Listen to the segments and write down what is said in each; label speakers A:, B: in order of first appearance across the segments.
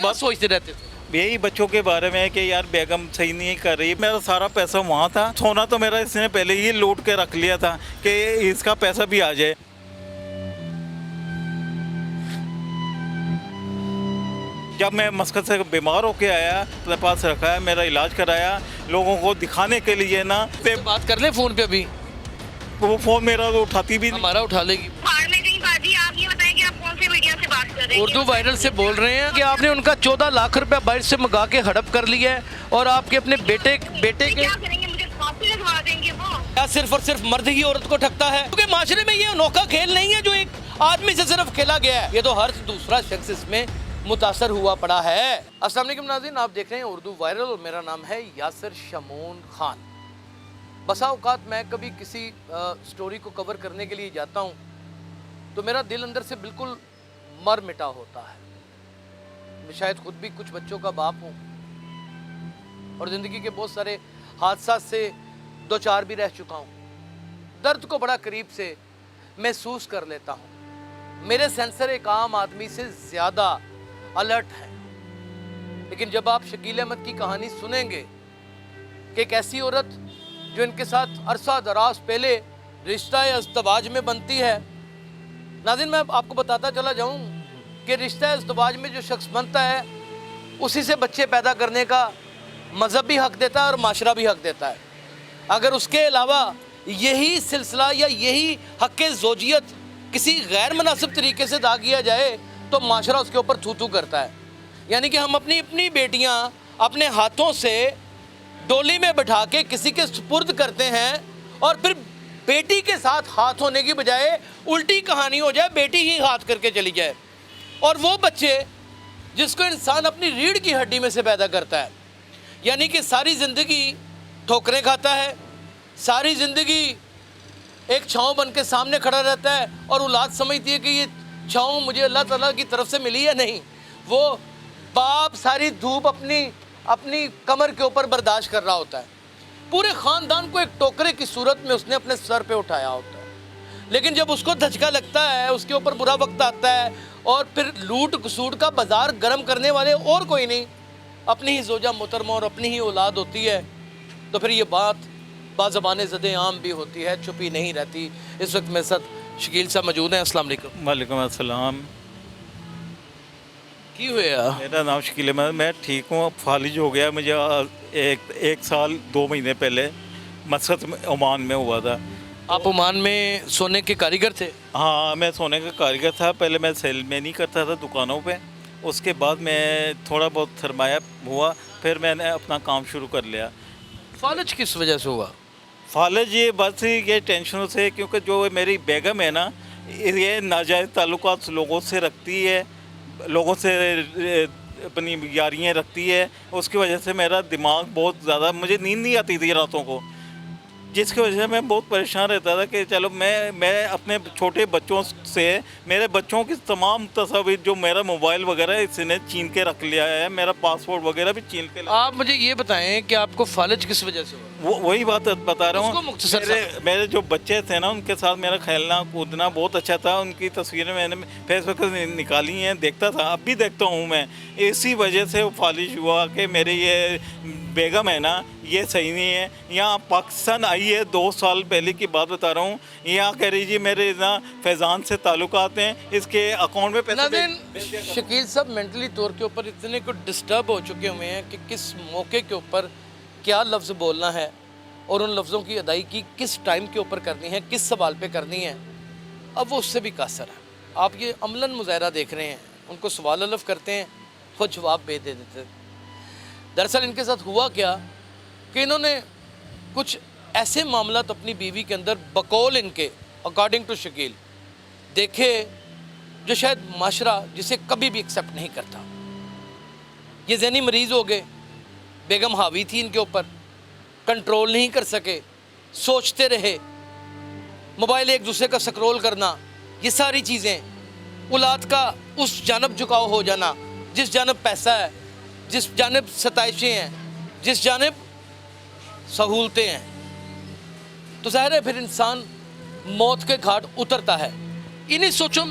A: बात सोचते रहते थे?
B: यही बच्चों के बारे में कि यार बेगम सही नहीं कर रही। मेरा सारा पैसा वहाँ था, सोना तो मेरा इसने पहले ही लूट के रख लिया था कि इसका पैसा भी आ जाए। जब मैं मस्कत से बीमार होके आया, अपने पास रखा है, मेरा इलाज कराया, लोगों को दिखाने के लिए ना।
A: बात कर ले फोन पे अभी,
B: वो फ़ोन मेरा तो उठाती भी नहीं।
A: हमारा उठा लेगी।
C: बाहर में कहीं बाजी, आप ये बताएं कि आप कौन से मीडिया से बात कर रहे हैं?
A: उर्दू वायरल से बोल रहे हैं कि आपने उनका 14 लाख रुपया बाहर से मंगा के हड़प कर लिया है और आपके अपने बेटे के
C: क्या करेंगे? मुझे फांसी लगवा देंगे वो?
A: क्या सिर्फ और सिर्फ मर्द ही औरत को ठगता है? क्योंकि माशरे में ये अनोखा खेल नहीं है जो एक आदमी से सिर्फ खेला गया है, ये तो हर दूसरा शख्स इसमें मुतासर हुआ पड़ा है। अस्सलाम वालेकुम नाज़रीन, आप देख रहे हैं उर्दू वायरल और मेरा नाम है यासिर शमून खान। बसा औकात मैं कभी किसी स्टोरी को कवर करने के लिए जाता हूँ तो मेरा दिल अंदर से बिल्कुल मर मिटा होता है। मैं शायद खुद भी कुछ बच्चों का बाप हूँ और ज़िंदगी के बहुत सारे हादसा से दो चार भी रह चुका हूँ। दर्द को बड़ा करीब से महसूस कर लेता हूँ। मेरे सेंसर एक आम आदमी से ज़्यादा अलर्ट हैं। लेकिन जब आप शकील अहमद की कहानी सुनेंगे कि एक ऐसी औरत जो इनके साथ अरसा दराज पहले रिश्ता इज़्दवाज में बनती है। नाज़रीन, मैं आपको बताता चला जाऊं कि रिश्ता इज़्दवाज में जो शख्स बनता है उसी से बच्चे पैदा करने का मज़हब भी हक देता है और माशरा भी हक देता है। अगर उसके अलावा यही सिलसिला या यही हक़ ज़ौजियत किसी गैर मुनासिब तरीके से अदा किया जाए तो माशरा उसके ऊपर थू थू करता है। यानी कि हम अपनी बेटियां अपने हाथों से डोली में बैठा के किसी के सुपुर्द करते हैं और फिर बेटी के साथ हाथ होने की बजाय उल्टी कहानी हो जाए, बेटी ही हाथ करके चली जाए। और वो बच्चे जिसको इंसान अपनी रीढ़ की हड्डी में से पैदा करता है, यानी कि सारी ज़िंदगी ठोकरें खाता है, सारी ज़िंदगी एक छाँव बन के सामने खड़ा रहता है और औलाद समझती है कि ये छाँव मुझे अल्लाह ताला की तरफ से मिली है। नहीं, वो बाप सारी धूप अपनी कमर के ऊपर बर्दाश्त कर रहा होता है। पूरे ख़ानदान को एक टोकरे की सूरत में उसने अपने सर पे उठाया होता है। लेकिन जब उसको धचका लगता है, उसके ऊपर बुरा वक्त आता है और फिर लूट खसूट का बाजार गर्म करने वाले और कोई नहीं, अपनी ही ज़ौजा मोहतरमा और अपनी ही औलाद होती है, तो फिर ये बात बाज़बाने ज़दे आम भी होती है, छुपी नहीं रहती। इस वक्त मेरे साथ शकील साहब मौजूद हैं। अस्सलाम वालेकुम।
B: वालेकुम अस्सलाम।
A: की हुआ?
B: मेरा नाम शकील अहमद, मैं ठीक हूँ। फालिज हो गया मुझे एक साल 2 महीने पहले मस्कत में ओमान में हुआ था।
A: आप ओमान में सोने के कारीगर थे?
B: हाँ, मैं सोने का कारीगर था। पहले मैं सेल में नहीं करता था दुकानों पे, उसके बाद मैं थोड़ा बहुत सरमाया हुआ, फिर मैंने अपना काम शुरू कर लिया।
A: फालिज किस वजह से हुआ?
B: फालिज ये बस ये टेंशनों से, क्योंकि जो मेरी बेगम है ना, ये नाजायज़ ताल्लुकात लोगों से रखती है, लोगों से अपनी यारियाँ रखती है। उसकी वजह से मेरा दिमाग बहुत ज़्यादा, मुझे नींद नहीं आती थी रातों को, जिसकी वजह से मैं बहुत परेशान रहता था कि चलो मैं अपने छोटे बच्चों से, मेरे बच्चों की तमाम तस्वीर जो मेरा मोबाइल वगैरह इसने छीन के रख लिया है, मेरा पासपोर्ट वगैरह भी छीन के।
A: आप मुझे ये बताएं कि आपको फालिज किस वजह से हुआ?
B: वही बात बता रहा
A: उसको
B: हूँ।
A: मुख्तसर
B: मेरे जो बच्चे थे ना, उनके साथ मेरा खेलना कूदना बहुत अच्छा था। उनकी तस्वीरें मैंने फेसबुक से निकाली हैं, देखता था, अब भी देखता हूँ मैं। इसी वजह से वो फालिज हुआ कि मेरे ये बेगम है ना, ये सही नहीं है। यहाँ पाकिस्तान आई है 2 साल पहले की बात बता रहा हूँ। यहाँ कह रही जी मेरे ना फैज़ान से ताल्लुकात हैं, इसके अकाउंट में पैसे।
A: शकील साहब मेंटली तौर के ऊपर इतने को डिस्टर्ब हो चुके हुए हैं कि किस मौके के ऊपर क्या लफ्ज़ बोलना है और उन लफ्ज़ों की अदायगी किस टाइम के ऊपर करनी है, किस सवाल पे करनी है, अब वो उससे भी कासर है। आप ये अमलन मुज़ाहरा देख रहे हैं, उनको सवाल अलफ करते हैं, खुद जवाब दे देते हैं। दरअसल इनके साथ हुआ क्या कि इन्होंने कुछ ऐसे मामलात अपनी बीवी के अंदर बकौल इनके अकॉर्डिंग टू शकील देखे जो शायद माशरा जिसे कभी भी एक्सेप्ट नहीं करता। ये ज़हनी मरीज़ हो गए, बेगम हावी थी इनके ऊपर, कंट्रोल नहीं कर सके, सोचते रहे, मोबाइल एक दूसरे का स्क्रॉल करना, ये सारी चीज़ें, औलाद का उस जानब झुकाव हो जाना जिस जानब पैसा है, जिस जानब सताइशें हैं, जिस जानब सहूलतें हैं, तो ज़ाहिर है फिर इंसान मौत के घाट उतरता है। इन्हीं सोचों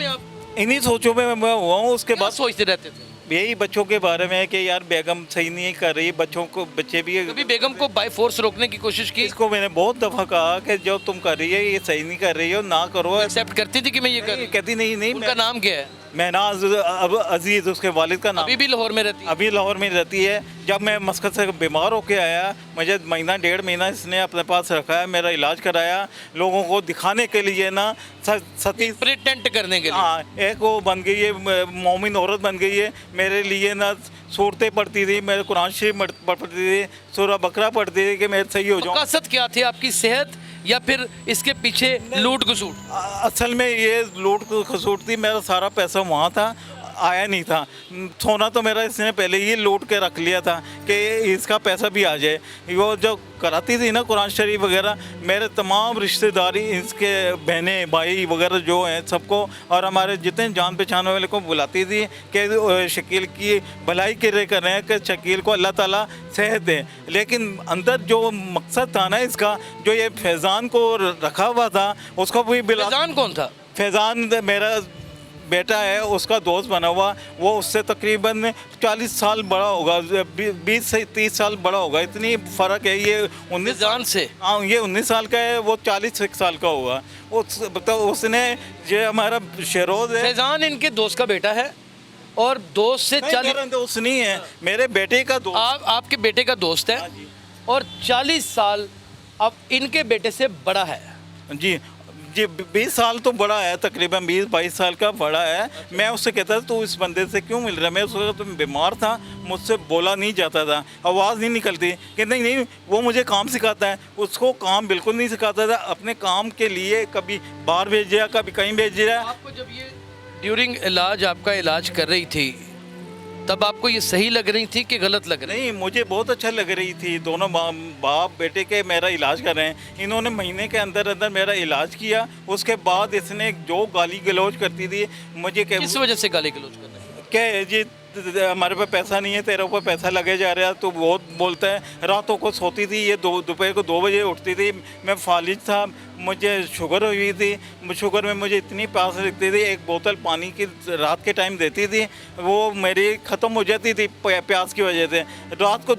A: में मैं हुआ हूँ। उसके बाद सोचते रहते थे?
B: यही बच्चों के बारे में है कि यार बेगम सही नहीं कर रही, बच्चों को बच्चे भी
A: कभी बेगम को बाय फोर्स रोकने की कोशिश की?
B: इसको मैंने बहुत दफ़ा कहा कि जो तुम कर रही है ये सही नहीं कर रही हो, ना करो।
A: एक्सेप्ट करती थी कि मैं ये कर रही हूँ?
B: कहती नहीं नहीं,
A: उनका नाम क्या है?
B: महनाज अजीज़ उसके वालिद का नाम।
A: अभी भी लाहौर में रहती है?
B: अभी लाहौर में रहती है। जब मैं मस्कत से बीमार होके आया, मुझे महीना 1.5 महीना इसने अपने पास रखा है, मेरा इलाज कराया, लोगों को दिखाने के लिए ना, सती
A: प्रिटेंड करने के लिए।
B: हाँ, एक वो बन गई है, मोमिन औरत बन गई है मेरे लिए ना। सूरतें पढ़ती थी, मेरे कुरान शरीफ पढ़ती थी, सूरह बकरा पढ़ती थी कि मैं सही हो जाऊँ।
A: मकसद क्या थे, आपकी सेहत या फिर इसके पीछे लूट घसूट?
B: असल में ये लूट खसूट थी, मेरा सारा पैसा वहाँ था, आया नहीं था। सोना तो मेरा इसने पहले ही लूट के रख लिया था कि इसका पैसा भी आ जाए। वो जो कराती थी ना कुरान शरीफ वगैरह, मेरे तमाम रिश्तेदारी, इसके बहनें भाई वगैरह जो हैं सबको, और हमारे जितने जान पहचान वाले को बुलाती थी कि शकील की भलाई के लिए कर रहे हैं कि शकील को अल्लाह ताला सेहत दे। लेकिन अंदर जो मकसद था ना इसका, जो ये फैज़ान को रखा हुआ था, उसको भी
A: फैज़ान कौन था?
B: फैज़ान मेरा बेटा है, उसका दोस्त बना हुआ। वो उससे तकरीबन 40 साल बड़ा होगा, 20 से 30 साल बड़ा होगा, इतनी फ़र्क है। ये 19
A: फैज़ान से?
B: हाँ, ये 19 साल का है, वो 40 साल का होगा। तो उसने ये हमारा शेरोज़ है।
A: फैज़ान इनके दोस्त का बेटा है और दोस्त से 40?
B: मेरा दोस्त नहीं है, मेरे बेटे का दोस्त।
A: आपके बेटे का दोस्त है?
B: हाँ जी।
A: और 40 साल अब इनके बेटे से बड़ा है?
B: जी जी, 20 साल तो बड़ा है, तकरीबन 20-22 साल का बड़ा है। मैं उससे कहता था तू इस बंदे से क्यों मिल रहा है? मैं उस वक्त बीमार था, मुझसे बोला नहीं जाता था, आवाज़ नहीं निकलती कि नहीं नहीं वो मुझे काम सिखाता है। उसको काम बिल्कुल नहीं सिखाता था। अपने काम के लिए कभी बाहर भेज दिया, कभी कहीं भेज दिया।
A: आपको जब ये ड्यूरिंग इलाज, आपका इलाज कर रही थी, तब आपको ये सही लग रही थी कि गलत लग रही?
B: नहीं, मुझे बहुत अच्छा लग रही थी। दोनों बाप बेटे के मेरा इलाज कर रहे हैं। इन्होंने महीने के अंदर अंदर मेरा इलाज किया। उसके बाद इसने जो गाली गलौज करती थी मुझे,
A: किस वजह से गाली गलौज कर रहे हैं?
B: क्या जी हमारे पास पैसा नहीं है, तेरे ऊपर पैसा लगे जा रहा है, तो बहुत बोलता है। रातों को सोती थी, ये दोपहर को 2 बजे उठती थी। मैं फालिज था, मुझे शुगर हुई थी। शुगर में मुझे इतनी प्यास लगती थी, एक बोतल पानी की रात के टाइम देती थी, वो मेरी ख़त्म हो जाती थी प्यास की वजह से। रात को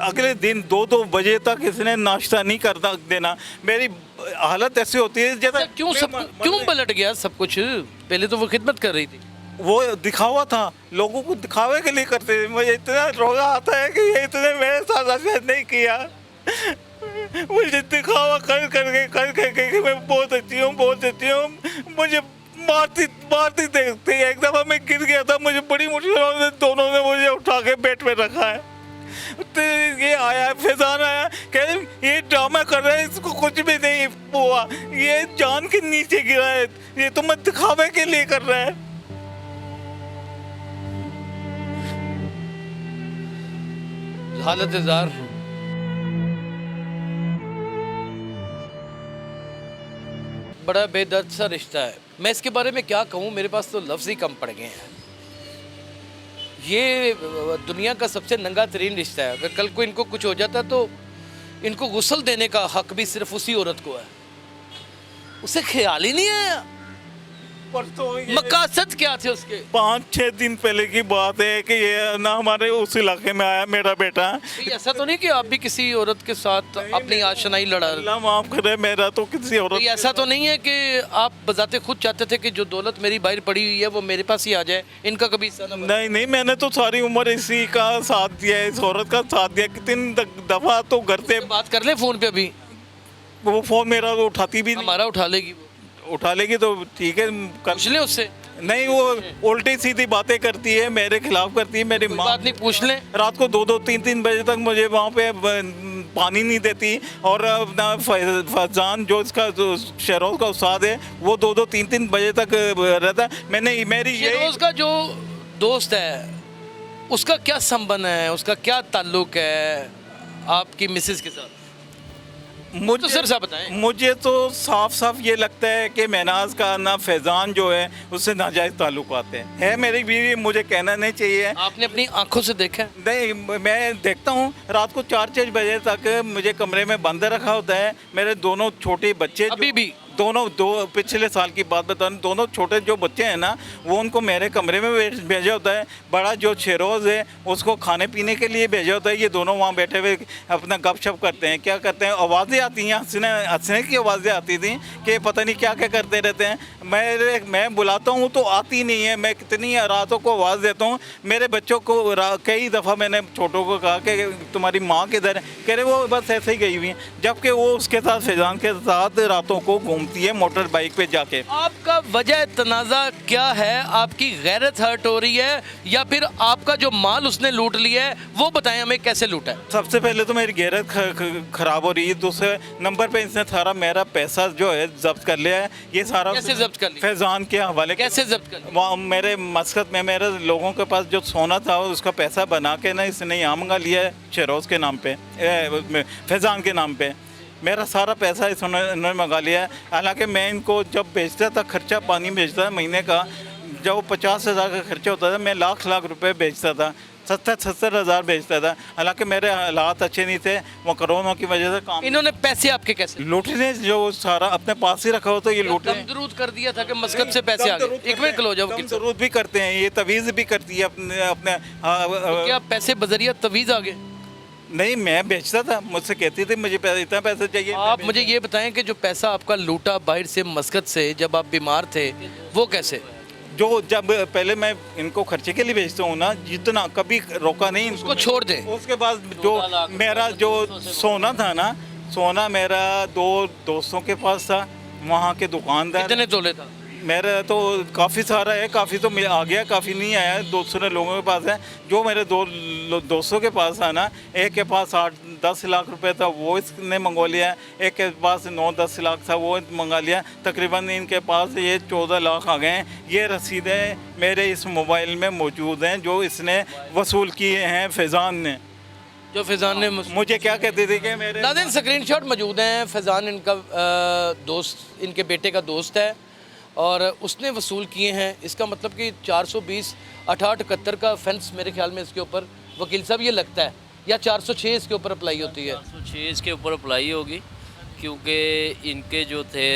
B: अगले दिन 2-2 बजे तक इसने नाश्ता नहीं करता देना। मेरी हालत ऐसी होती है जैसे
A: क्यों पलट गया सब कुछ? पहले तो वो खिदमत कर रही थी।
B: वो दिखावा था, लोगों को दिखावे के लिए करते थे। मुझे इतना रोना आता है कि ये इतने मेरे साथ ऐसा नहीं किया। मुझे दिखावा कर मैं बहुत अच्छी हूँ, बहुत अच्छी हूँ। मुझे मारती देखती है। एक दफ़ा मैं गिर गया था, मुझे बड़ी मुश्किल दोनों ने मुझे उठा के बेड पे रखा है। तो ये आया, फैज़ान आया, कह ये ड्रामा कर रहा है, इसको कुछ भी नहीं हुआ, ये जान के नीचे गिरा है, ये तो मैं दिखावे के लिए कर रहा है।
A: हालत ज़ार बड़ा बेदर्द सा रिश्ता है। मैं इसके बारे में क्या कहूँ, मेरे पास तो लफ्ज़ ही कम पड़ गए हैं। ये दुनिया का सबसे नंगा तरीन रिश्ता है। अगर कल को इनको कुछ हो जाता तो इनको गुस्ल देने का हक भी सिर्फ उसी औरत को है। उसे ख्याल ही नहीं आया। मकसद क्या थे उसके?
B: 5-6 दिन पहले की बात है कि ये ना हमारे उस इलाके में आया मेरा बेटा।
A: ऐसा तो नहीं कि आप भी किसी औरत के साथ अपनी आशनाई लड़ा?
B: अल्लाह माफ करे, मेरा तो किसी औरत।
A: ऐसा तो नहीं है कि आप बजाते खुद चाहते थे कि जो दौलत मेरी बाहर पड़ी हुई है वो मेरे पास ही आ जाए? इनका कभी हिस्सा ना?
B: नहीं, मैंने तो सारी उम्र इसी का साथ दिया, इस औरत का साथ दिया। कितनी दफ़ा तो घर से
A: बात कर ले फ़ोन पे। अभी
B: वो फ़ोन मेरा उठाती भी नहीं।
A: हमारा उठा लेगी?
B: उठा लेगी तो ठीक है,
A: पूछ ले उससे।
B: नहीं, वो उल्टी सीधी बातें करती है, मेरे खिलाफ करती है। मेरी माँ
A: बात नहीं, पूछ ले।
B: रात को 2-2, 3-3 बजे तक मुझे वहाँ पे पानी नहीं देती। और अपना फैज़ान जो इसका शेरोज़ का उस्ताद है, वो 2-2, 3-3 बजे तक रहता है। मैंने मेरी
A: शेरोज़ का जो दोस्त है उसका क्या संबंध है, उसका क्या ताल्लुक है आपकी मिसेस के साथ?
B: मुझे
A: तो सिर्फ बताएं।
B: मुझे तो साफ ये लगता है कि महनाज का ना फैज़ान जो है उससे नाजायज़ ताल्लुकात है मेरी बीवी। मुझे कहना नहीं चाहिए।
A: आपने अपनी आंखों से देखा?
B: नहीं, मैं देखता हूँ रात को 4-6 बजे तक मुझे कमरे में बंद रखा होता है। मेरे दोनों छोटे बच्चे
A: अभी भी?
B: दो पिछले साल की बात बता रहा हूँ, दोनों छोटे जो बच्चे हैं ना वो उनको मेरे कमरे में भेजा होता है। बड़ा जो शेरोज़ है उसको खाने पीने के लिए भेजा होता है। ये दोनों वहाँ बैठे हुए अपना गपशप करते हैं। क्या करते हैं, आवाज़ें आती हैं, हंसने की आवाज़ें आती थी कि पता नहीं क्या क्या करते रहते हैं। मैं बुलाता हूँ तो आती नहीं है। मैं कितनी रातों को आवाज़ देता हूँ। मेरे बच्चों को कई दफ़ा मैंने छोटों को कहा कि तुम्हारी माँ किधर है, कह रहे वो बस ऐसे ही गई हुई हैं, जबकि वो उसके साथ फैजान के साथ रातों को घूमती है मोटर बाइक पे जाके।
A: आपका वजह तनाज़ा क्या है? आपकी गैरत हर्ट हो रही है या फिर आपका जो माल उसने लूट लिया है वो बताएं हमें कैसे लूटा है?
B: सबसे पहले तो मेरी गैरत खराब हो रही है। दूसरे नंबर पे इसने सारा मेरा पैसा जो है जब्त कर लिया है। ये सारा
A: कैसे जब्त कर लिया?
B: फैजान के हवाले।
A: कैसे जब्त कर लिया?
B: वहाँ मेरे मस्कत में मेरे लोगों के पास जो सोना था उसका पैसा बना के ना इसने यहाँ मंगा लिया है शेरोज़ के नाम पे, फैजान के नाम पे। मेरा सारा पैसा इन्होंने मंगा लिया है। हालांकि मैं इनको जब बेचता था, खर्चा पानी बेचता था महीने का, जब 50,000 का खर्चा होता था मैं लाख रुपए बेचता था, 70,000 बेचता था। हालांकि मेरे हालात अच्छे नहीं थे, वो कोरोना की वजह से काम।
A: इन्होंने पैसे आपके कैसे?
B: लूटने जो सारा अपने पास ही रखा हो तो ये लूटने
A: दरूद कर दिया था कि मस्कत से पैसे आ गए। एक मिनट खलो जाओ।
B: जरूर भी करते हैं, ये तवीज़ भी करती है अपने
A: क्या पैसे बजरिया तवीज़ आ गए?
B: नहीं, मैं बेचता था, मुझसे कहती थी मुझे इतना पैसा चाहिए।
A: आप मुझे ये बताएं कि जो पैसा आपका लूटा बाहर से मस्कत से जब आप बीमार थे वो कैसे?
B: जो जब पहले मैं इनको खर्चे के लिए बेचता हूँ ना, जितना कभी रोका नहीं
A: उसको छोड़ दें।
B: उसके बाद जो मेरा जो सोना था ना, सोना मेरा 2 दोस्तों के पास था, वहाँ के दुकानदार।
A: कितने तोले था?
B: मेरा तो काफ़ी सारा है, काफ़ी तो आ गया, काफ़ी नहीं आया, दूसरे लोगों के पास है। जो मेरे दोस्तों के पास था ना, एक के पास 8-10 लाख रुपए था, वो इसने मंगवा लिया। एक के पास 9-10 लाख था, वो मंगा लिया। तकरीबन इनके पास ये 14 लाख आ गए हैं। ये रसीदें मेरे इस मोबाइल में मौजूद हैं जो इसने वसूल किए हैं फैज़ान ने।
A: जो फैज़ान ने
B: मुझे क्या कहते थे कि मेरे
A: नाज़रीन स्क्रीनशॉट मौजूद हैं। फैज़ान इनका दोस्त, इनके बेटे का दोस्त है और उसने वसूल किए हैं। इसका मतलब कि 420 6871 का ऑफेंस मेरे ख्याल में इसके ऊपर वकील साहब ये लगता है, या 406 इसके ऊपर अप्लाई होती है?
D: 406 इसके ऊपर अप्लाई होगी, क्योंकि इनके जो थे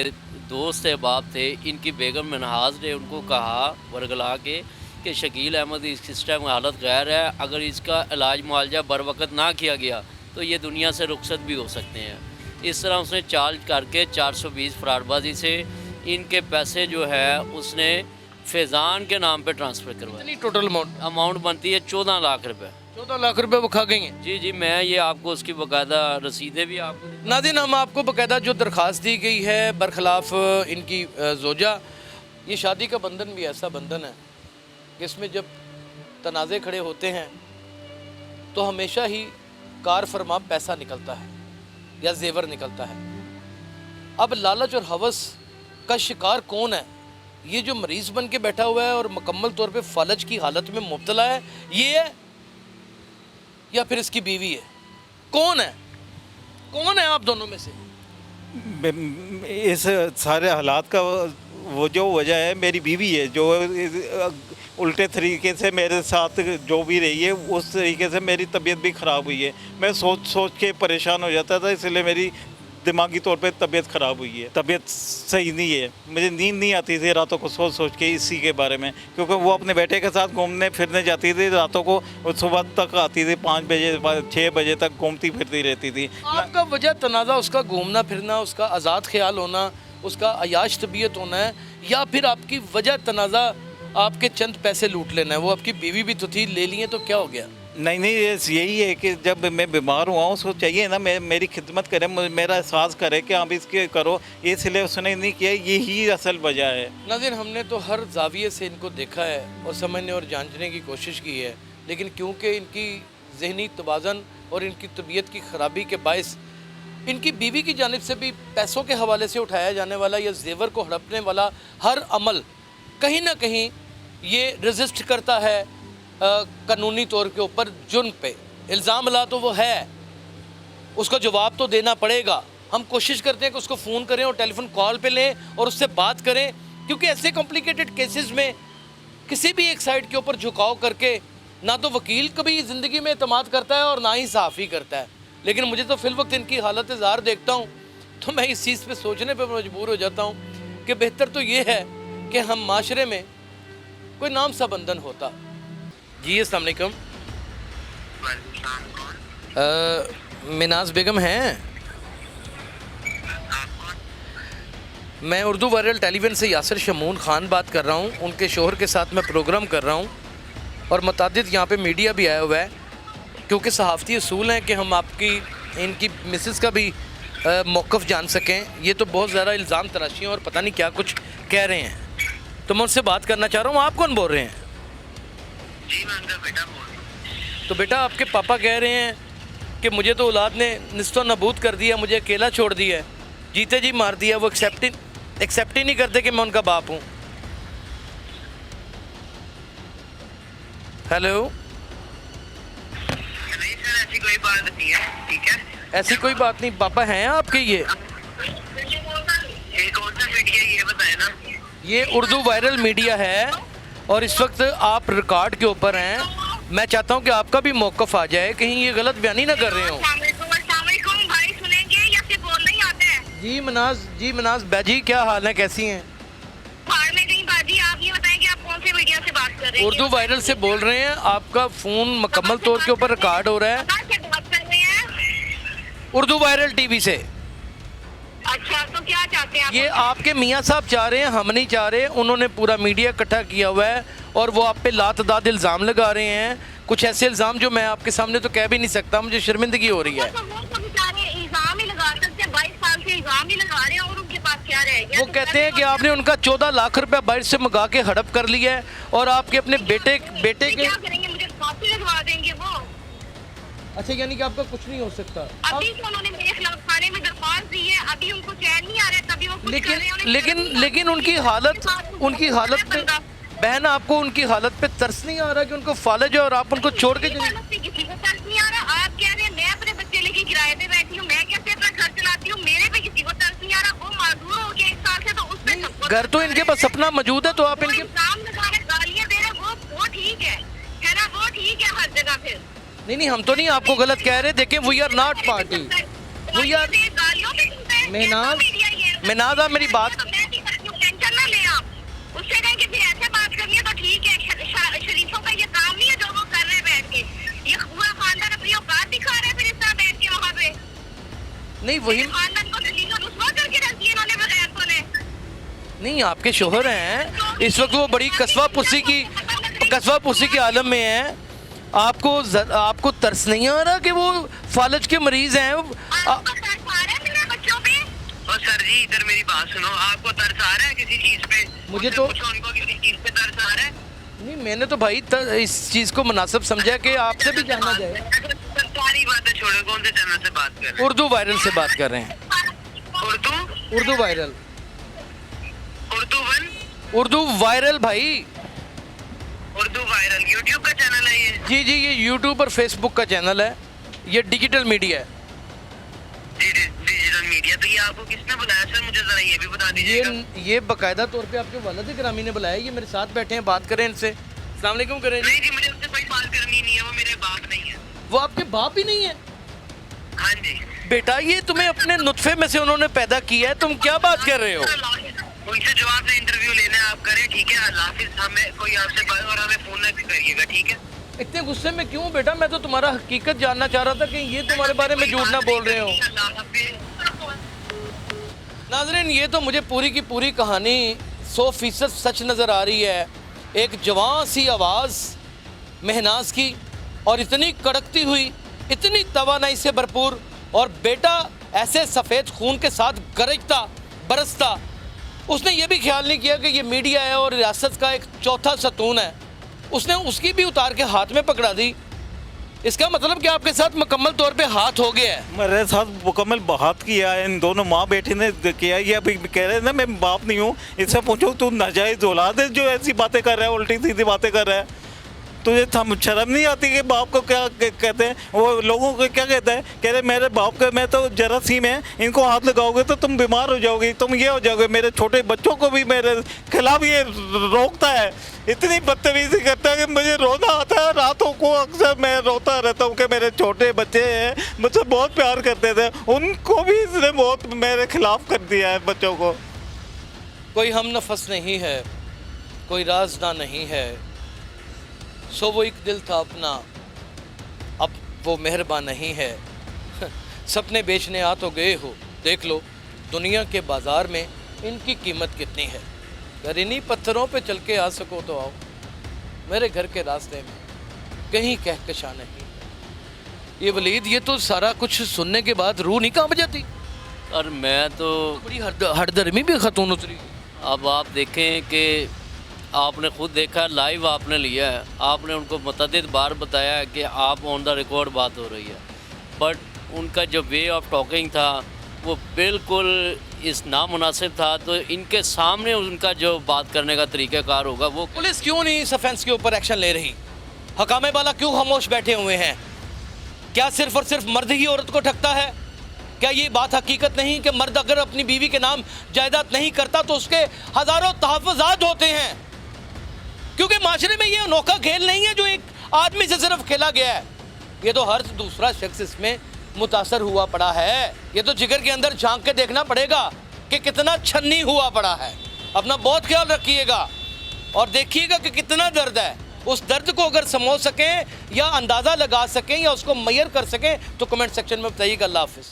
D: दोस्त है, बाप थे, इनकी बेगम मनहाज ने उनको कहा वरगला के कि शकील अहमद इस टाइम हालत गैर है, अगर इसका इलाज मुआवजा बर वक्त ना किया गया तो ये दुनिया से रुखसत भी हो सकते हैं। इस तरह उसने चार्ज करके 420 फ्रॉडबाजी से इनके पैसे जो है उसने फैज़ान के नाम पे ट्रांसफ़र करवाया।
A: कितनी टोटल
D: अमाउंट बनती है 14 लाख रुपए।
A: 14 लाख रुपए वो खा गई हैं।
D: जी, मैं ये आपको उसकी बाकायदा रसीदें भी आपको।
A: नाज़रीन हम आपको बाकायदा जो दरख्वास्त दी गई है बरखिलाफ़ इनकी जोजा, ये शादी का बंधन भी ऐसा बंधन है कि इसमें जब तनाज़े खड़े होते हैं तो हमेशा ही कार फरमा पैसा निकलता है या जेवर निकलता है। अब लालच और हवस का शिकार कौन है? ये जो मरीज बन के बैठा हुआ है और मुकम्मल तौर पे फालज की हालत में मुब्तला है, ये है या फिर इसकी बीवी है? कौन है? कौन है आप दोनों में से?
B: इस सारे हालात का वो जो वजह है मेरी बीवी है, जो उल्टे तरीके से मेरे साथ जो भी रही है उस तरीके से मेरी तबीयत भी ख़राब हुई है। मैं सोच के परेशान हो जाता था, इसलिए मेरी दिमागी तौर पे तबीयत ख़राब हुई है। तबीयत सही नहीं है, मुझे नींद नहीं आती थी रातों को सोच के इसी के बारे में, क्योंकि वो अपने बेटे के साथ घूमने फिरने जाती थी रातों को, और सुबह तक आती थी 5 बजे 6 बजे तक घूमती फिरती रहती थी।
A: आपका वजह तनाज़ा उसका घूमना फिरना, उसका आज़ाद ख्याल होना, उसका अयाश तबीयत होना है, या फिर आपकी वजह तनाज़ा आपके चंद पैसे लूट लेना है? वो आपकी बीवी भी तो थी, ले लिए तो क्या हो गया?
B: नहीं, यही है कि जब मैं बीमार हुआ हूँ उसको चाहिए ना मेरी खिदमत करे, मेरा एहसास करे कि आप इसके करो, इसलिए उसने नहीं किया। यही असल वजह है।
A: नाज़रीन हमने तो हर जाविये से इनको देखा है और समझने और जांचने की कोशिश की है, लेकिन क्योंकि इनकी जहनी तवाज़न और इनकी तबीयत की ख़राबी के बायस इनकी बीवी की जानिब से भी पैसों के हवाले से उठाया जाने वाला या जेवर को हड़पने वाला हर अमल कहीं ना कहीं ये रजिस्ट करता है कानूनी तौर के ऊपर जुर्म पे। इल्ज़ाम ला तो वो है, उसका जवाब तो देना पड़ेगा। हम कोशिश करते हैं कि उसको फ़ोन करें और टेलीफोन कॉल पे लें और उससे बात करें, क्योंकि ऐसे कॉम्प्लिकेटेड केसेस में किसी भी एक साइड के ऊपर झुकाव करके ना तो वकील कभी ज़िंदगी में एतमाद करता है और ना ही सहाफ़ी करता है। लेकिन मुझे तो फिल वक्त इनकी हालत ज़ार देखता हूँ तो मैं इस चीज़ पे सोचने पे मजबूर हो जाता हूँ कि बेहतर तो ये है कि हम माशरे में कोई नाम सा बंधन होता। जी अस्सलाम वालेकुम। मिनाज बेगम हैं? मैं उर्दू वायरल टेलीविज़न से यासिर शमून ख़ान बात कर रहा हूँ। उनके शोहर के साथ मैं प्रोग्राम कर रहा हूँ और मुतादिद यहाँ पे मीडिया भी आया हुआ है, क्योंकि सहाफ़ती असूल हैं कि हम आपकी इनकी मिसेस का भी मौक़िफ़ जान सकें। ये तो बहुत ज़्यादा इल्ज़ाम तराशी हैं और पता नहीं क्या कुछ कह रहे हैं, तो मैं उनसे बात करना चाह रहा हूँ। आप कौन बोल रहे हैं?
C: जी मैं उनका बेटा बोल रहा हूँ।
A: तो बेटा आपके पापा कह रहे हैं कि मुझे तो औलाद ने निस्तो नबूद कर दिया, मुझे अकेला छोड़ दिया है, जीते जी मार दिया। वो एक्सेप्ट ही नहीं करते कि मैं उनका बाप हूँ। हेलो,
C: नहीं सर ऐसी कोई बात नहीं है, ठीक है।
A: ऐसी कोई बात नहीं। पापा हैं आपके? ये
C: कौन सा मीडिया ये बताए ना।
A: ये उर्दू वायरल मीडिया है और इस वक्त आप रिकॉर्ड के ऊपर हैं। मैं चाहता हूँ कि आपका भी मौक़िफ़ आ जाए, कहीं ये गलत बयानी ना कर रहे हो।
C: अस्सलामुअलैकुम भाई, सुनेंगे या सिर्फ बोलना ही आता है?
A: जी मनाज बैजी, क्या हाल है, कैसी हैं?
C: बाहर में कहीं बाजी। आप ये बताएं कि आप कौन से मीडिया से बात कर रहे हैं?
A: उर्दू वायरल से बोल रहे हैं। आपका फ़ोन मुकम्मल तौर के ऊपर रिकॉर्ड हो रहा है।
C: कहाँ से बात कर रहे हैं?
A: उर्दू वायरल टीवी से।
C: अच्छा, तो क्या चाहते हैं आप?
A: ये आपके मियाँ साहब चाह रहे हैं, हम नहीं चाह रहे। उन्होंने पूरा मीडिया इकट्ठा किया हुआ है और वो आप पे लातदाद इल्ज़ाम लगा रहे हैं, कुछ ऐसे इल्ज़ाम जो मैं आपके सामने तो कह भी नहीं सकता, मुझे शर्मिंदगी हो रही है।
C: तो वो तो बेचारे इल्जाम ही लगा सकते हैं, 22 साल से इल्जाम ही लगा रहे हैं और उनके पास क्या रह गया?
A: वो कहते हैं कि आपने उनका 14 लाख रुपया बाहर से मंगा के हड़प कर लिया है और आपके अपने बेटे के।
C: क्या करेंगे? मुझे फांसी लगवा देंगे वो।
A: अच्छा, यानी कि आपका कुछ नहीं हो सकता।
C: अभी तो उन्होंने मेरे खिलाफ थाने में दरख्वास्त दी है, अभी उनको चैन नहीं आ रहा है, तभी वो कुछ कर रहे हैं। उन्हें
A: लेकिन
C: चैन नहीं आ
A: लेकिन
C: रहा।
A: उनकी हालत पे बहन, आपको उनकी हालत पे तरस नहीं आ रहा कि उनको फालज है और आप उनको छोड़ के
C: मेरी हालत से किसी को तरस नहीं आ रहा। आप कह रहे हैं मैं अपने बच्चे लेके किराए पे बैठी हूँ, मैं कैसे अपना घर चलाती हूँ, मेरे पे किसी को तरस नहीं आ रहा। वो माजूर हो गया 1 साल से, तो उस पे सबको
A: घर तो इनके पास अपना मौजूद है, तो आप
C: वो
A: इनके
C: इल्जाम लगा रहे, गालियाँ दे रहे, वो ठीक है ना? वो ठीक है हर जगह। फिर
A: नहीं, हम तो नहीं आपको गलत कह रहे। देखिए, we are not party. We are मिनाज आप मेरी बात।
C: टेंशन ना ले आप। उससे कहें कि फिर ऐसे बात करनी है तो ठीक है। शरीफों का ये काम नहीं है जो वो कर रहे हैं बैठ के। ये पूरा खानदान अपनी औकात दिखा रहे हैं फिर इस तरह बैठ के वहाँ पे।
A: नहीं, वही
C: खानदान को जलील और रुस्वा करके रख दिया इन्होंने बगैर को ने।
A: नहीं, आपके शोहर हैं इस वक्त, वो बड़ी कस्बा पुसी की आलम में हैं। आपको तरस नहीं आ रहा कि वो फालज के मरीज हैं?
C: आपको तरस आ रहा है मेरे बच्चों पे? और सर जी इधर मेरी बात सुनो, आपको तरस आ रहा है किसी चीज पे?
A: मुझे तो
C: उनको किसी चीज पे तरस आ रहा है?
A: नहीं, मैंने तो भाई इस चीज़ को मुनासिब समझा कि आपसे भी जानना जाए।
C: सारी बातें छोड़ो, कौन से चैनल से बात कर रहे हैं?
A: उर्दू वायरल से बात कर रहे हैं। उर्दू वायरल। उर्दू वायरल भाई,
C: उर्दू वायरल यूट्यूब का चैनल है ये?
A: जी, ये यूट्यूब और फेसबुक का चैनल है, ये डिजिटल मीडिया है।
C: Digital media. तो ये आपको किसने बुलाया सर? मुझे जरा ये भी बता दीजिएगा।
A: ये बाकायदा तौर पे आपके वालिद गिरामी ने बुलाया। ये मेरे साथ बैठे हैं, बात करें इनसे। अस्सलाम वालेकुम करें।
C: नहीं जी, मुझे उससे कोई बात करनी नहीं है, वो मेरे बाप नहीं है।
A: वो आपके बाप ही नहीं है?
C: हाँ जी।
A: बेटा, ये तुम्हें अपने नुत्फे में से उन्होंने पैदा किया है, तुम क्या बात कर रहे हो?
C: उनसे जवाब से इंटरव्यू लेना है, आप करें, ठीक है? अल्लाह हाफिज़। हमें कोई आपसे बात और हमें फोन नहीं करिएगा, ठीक है?
A: इतने गुस्से में क्यों बेटा? मैं तो तुम्हारा हकीकत जानना चाह रहा था कि ये तुम्हारे बारे में झूठ ना बोल रहे हो।
C: अल्लाह हाफिज़।
A: नाज़रीन, ये तो मुझे पूरी की पूरी कहानी 100% सच नज़र आ रही है। एक जवान सी आवाज़ महनाज की और इतनी कड़कती हुई, इतनी तवानाई से भरपूर, और बेटा ऐसे सफ़ेद खून के साथ गरजता बरसता। उसने ये भी ख्याल नहीं किया कि ये मीडिया है और रियासत का एक चौथा सतून है। उसने उसकी भी उतार के हाथ में पकड़ा दी। इसका मतलब कि आपके साथ मुकम्मल तौर पे हाथ हो गया है।
B: मेरे साथ मुकम्मल हाथ किया है, इन दोनों माँ बेटे ने किया। ये अभी कह रहे हैं ना मैं बाप नहीं हूँ। इससे पूछो तू नाजायज़ औलाद है जो ऐसी बातें कर रहा है, उल्टी सीधी बातें कर रहा है। तुझे शर्म नहीं आती कि बाप को क्या कहते हैं, वो लोगों को क्या कहता है, कह रहे मेरे बाप का मैं तो जरासीम है, इनको हाथ लगाओगे तो तुम बीमार हो जाओगे, तुम ये हो जाओगे। मेरे छोटे बच्चों को भी मेरे खिलाफ ये रोकता है, इतनी बदतमीजी करता है कि मुझे रोना आता है। रातों को अक्सर मैं रोता रहता हूँ कि मेरे छोटे बच्चे हैं, मुझसे बहुत प्यार करते थे, उनको भी इसने बहुत मेरे खिलाफ कर दिया है बच्चों को।
A: कोई हम नफस नहीं है, कोई राजदा नहीं है, सो वो एक दिल था अपना, अब वो मेहरबान नहीं है। सपने बेचने आ तो गए हो, देख लो दुनिया के बाज़ार में इनकी कीमत कितनी है। अगर इन्हीं पत्थरों पे चल के आ सको तो आओ, मेरे घर के रास्ते में कहीं कहकशा नहीं। ये वलीद, ये तो सारा कुछ सुनने के बाद रूह नहीं कांप जाती?
D: और मैं तो
A: बड़ी हरदर्मी भी खतून उतरी।
D: अब आप देखें कि आपने खुद देखा, लाइव आपने लिया है, आपने उनको मुतअद्दिद बार बताया है कि आप ऑन द रिकॉर्ड बात हो रही है, बट उनका जो वे ऑफ टॉकिंग था वो बिल्कुल इस नामुनासिब था। तो इनके सामने उनका जो बात करने का तरीक़ाकार होगा वो
A: पुलिस क्यों नहीं इस ऑफेंस के ऊपर एक्शन ले रही? हकामे वाला क्यों खामोश बैठे हुए हैं? क्या सिर्फ और सिर्फ मर्द ही औरत को ठगता है? क्या ये बात हकीकत नहीं कि मर्द अगर अपनी बीवी के नाम जायदाद नहीं करता तो उसके हज़ारों तहफ़्फ़ुज़ात होते हैं? क्योंकि माशरे में ये अनोखा खेल नहीं है जो एक आदमी से सिर्फ खेला गया है, ये तो हर दूसरा शख्स इसमें मुतासर हुआ पड़ा है। ये तो जिगर के अंदर झांक के देखना पड़ेगा कि कितना छन्नी हुआ पड़ा है। अपना बहुत ख्याल रखिएगा और देखिएगा कि कितना दर्द है। उस दर्द को अगर समझ सकें या अंदाज़ा लगा सकें या उसको मैयर कर सकें तो कमेंट सेक्शन में बताइएगा। अल्लाह हाफ़िज़।